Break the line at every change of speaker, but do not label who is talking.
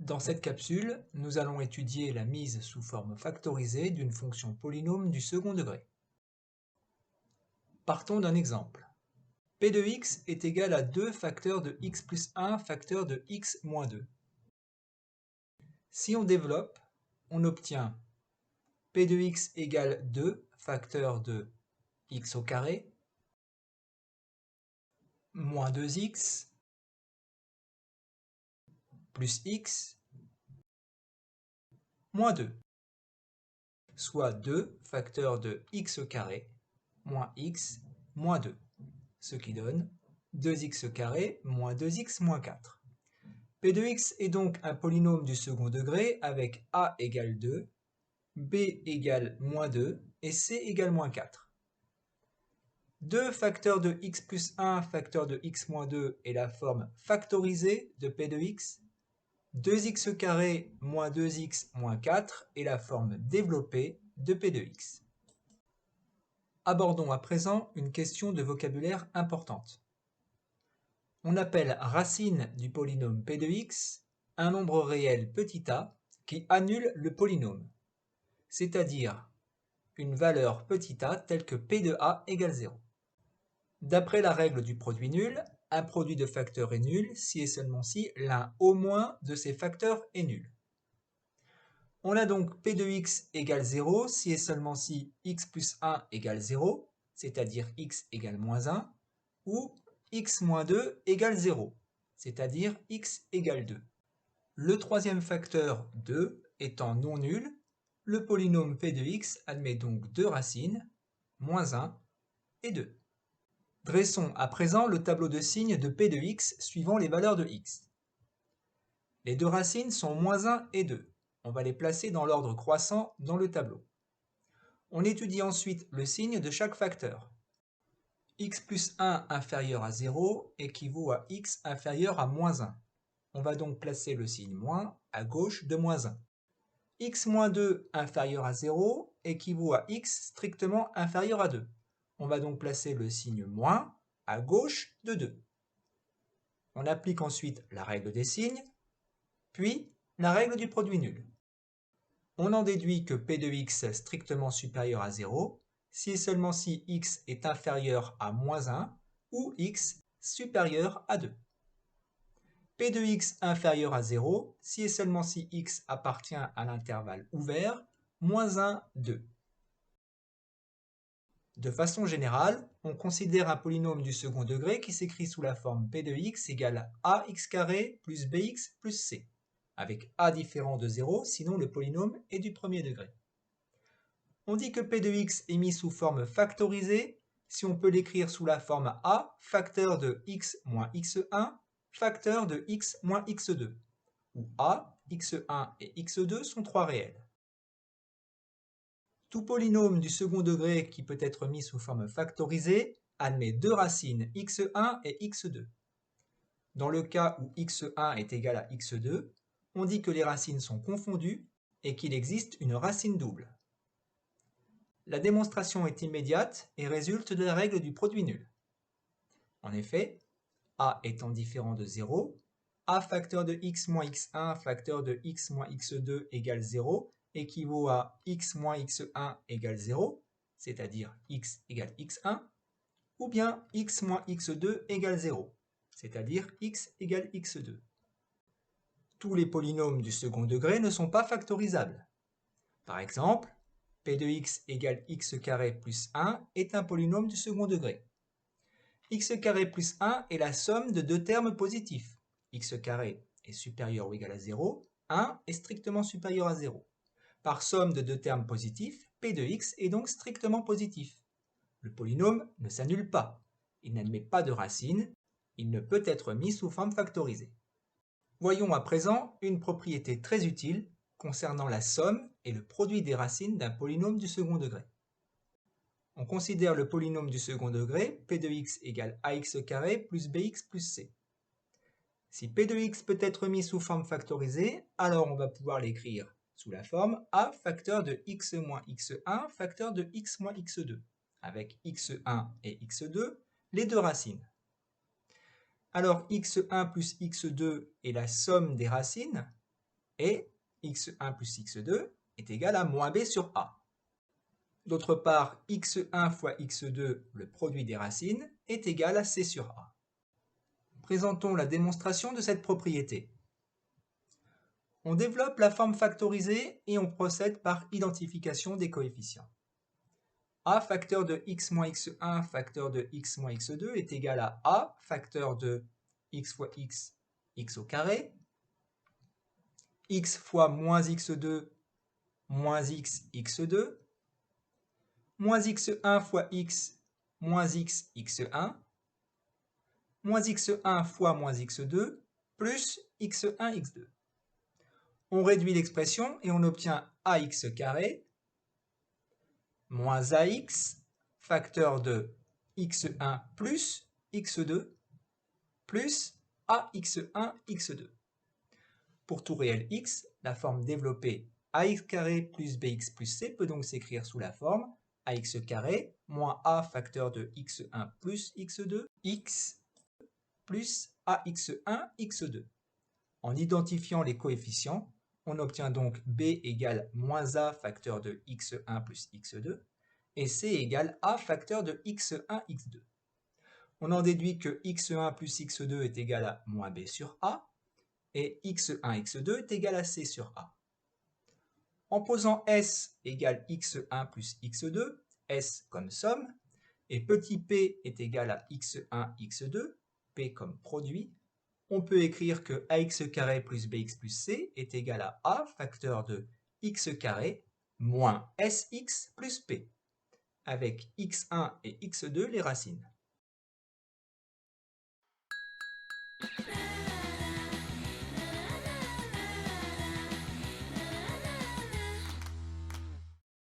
Dans cette capsule, nous allons étudier la mise sous forme factorisée d'une fonction polynôme du second degré. Partons d'un exemple. P de x est égal à 2 facteurs de x plus 1 facteur de x moins 2. Si on développe, on obtient P de x égale 2 facteur de x au carré moins 2x plus x moins 2, soit 2 facteurs de x au carré moins x moins 2, ce qui donne 2x carré moins 2x moins 4. P de x est donc un polynôme du second degré avec a égale 2, b égale moins 2 et c égale moins 4. 2 facteurs de x plus 1 facteur de x moins 2 est la forme factorisée de P de x. 2x carré moins 2x moins 4 est la forme développée de P de x. Abordons à présent une question de vocabulaire importante. On appelle racine du polynôme P de x un nombre réel petit a qui annule le polynôme, c'est-à-dire une valeur petit a telle que P de a égale 0. D'après la règle du produit nul, un produit de facteurs est nul si et seulement si l'un au moins de ces facteurs est nul. On a donc P de x égale 0 si et seulement si x plus 1 égale 0, c'est-à-dire x égale moins 1, ou x moins 2 égale 0, c'est-à-dire x égale 2. Le troisième facteur 2 étant non nul, le polynôme P de x admet donc deux racines, moins 1 et 2. Dressons à présent le tableau de signes de P de x suivant les valeurs de x. Les deux racines sont moins 1 et 2. On va les placer dans l'ordre croissant dans le tableau. On étudie ensuite le signe de chaque facteur. X plus 1 inférieur à 0 équivaut à x inférieur à moins 1. On va donc placer le signe moins à gauche de moins 1. X moins 2 inférieur à 0 équivaut à x strictement inférieur à 2. On va donc placer le signe moins à gauche de 2. On applique ensuite la règle des signes, puis la règle du produit nul. On en déduit que P de x strictement supérieur à 0 si et seulement si x est inférieur à moins 1 ou x supérieur à 2. P de x inférieur à 0 si et seulement si x appartient à l'intervalle ouvert moins 1, 2. De façon générale, on considère un polynôme du second degré qui s'écrit sous la forme P de x égale ax carré plus bx plus c, avec a différent de 0, sinon le polynôme est du premier degré. On dit que P de x est mis sous forme factorisée si on peut l'écrire sous la forme a facteur de x moins x1 facteur de x moins x2, où a, x1 et x2 sont trois réels. Tout polynôme du second degré qui peut être mis sous forme factorisée admet deux racines x1 et x2. Dans le cas où x1 est égal à x2, on dit que les racines sont confondues et qu'il existe une racine double. La démonstration est immédiate et résulte de la règle du produit nul. En effet, a étant différent de 0, a facteur de x moins x1 facteur de x moins x2 égale 0 équivaut à x moins x1 égale 0, c'est-à-dire x égale x1, ou bien x moins x2 égale 0, c'est-à-dire x égale x2. Tous les polynômes du second degré ne sont pas factorisables. Par exemple, P de x égale x carré plus 1 est un polynôme du second degré. X carré plus 1 est la somme de deux termes positifs. X carré est supérieur ou égal à 0, 1 est strictement supérieur à 0. Par somme de deux termes positifs, P de x est donc strictement positif. Le polynôme ne s'annule pas. Il n'admet pas de racine. Il ne peut être mis sous forme factorisée. Voyons à présent une propriété très utile concernant la somme et le produit des racines d'un polynôme du second degré. On considère le polynôme du second degré, P de x égale ax carré plus bx plus c. Si P de x peut être mis sous forme factorisée, alors on va pouvoir l'écrire sous la forme a facteur de x moins x1 facteur de x moins x2, avec x1 et x2, les deux racines. Alors x1 plus x2 est la somme des racines, et x1 plus x2 est égal à moins b sur a. D'autre part, x1 fois x2, le produit des racines, est égal à c sur a. Présentons la démonstration de cette propriété. On développe la forme factorisée et on procède par identification des coefficients. A facteur de x moins x1 facteur de x moins x2 est égal à A facteur de x fois x, x au carré, x fois moins x2, moins x, x2, moins x1 fois x, moins x, x1, moins x1 fois moins x2, plus x1, x2. On réduit l'expression et on obtient ax carré moins ax facteur de x1 plus x2 plus ax1, x2. Pour tout réel x, la forme développée ax carré plus bx plus c peut donc s'écrire sous la forme ax carré moins a facteur de x1 plus x2, x plus ax1, x2. En identifiant les coefficients, on obtient donc b égale moins a facteur de x1 plus x2 et c égale a facteur de x1, x2. On en déduit que x1 plus x2 est égal à moins b sur a et x1, x2 est égal à c sur a. En posant s égale x1 plus x2, s comme somme, et petit p est égal à x1, x2, p comme produit, on peut écrire que ax carré plus bx plus c est égal à a facteur de x carré moins sx plus p, avec x1 et x2 les racines.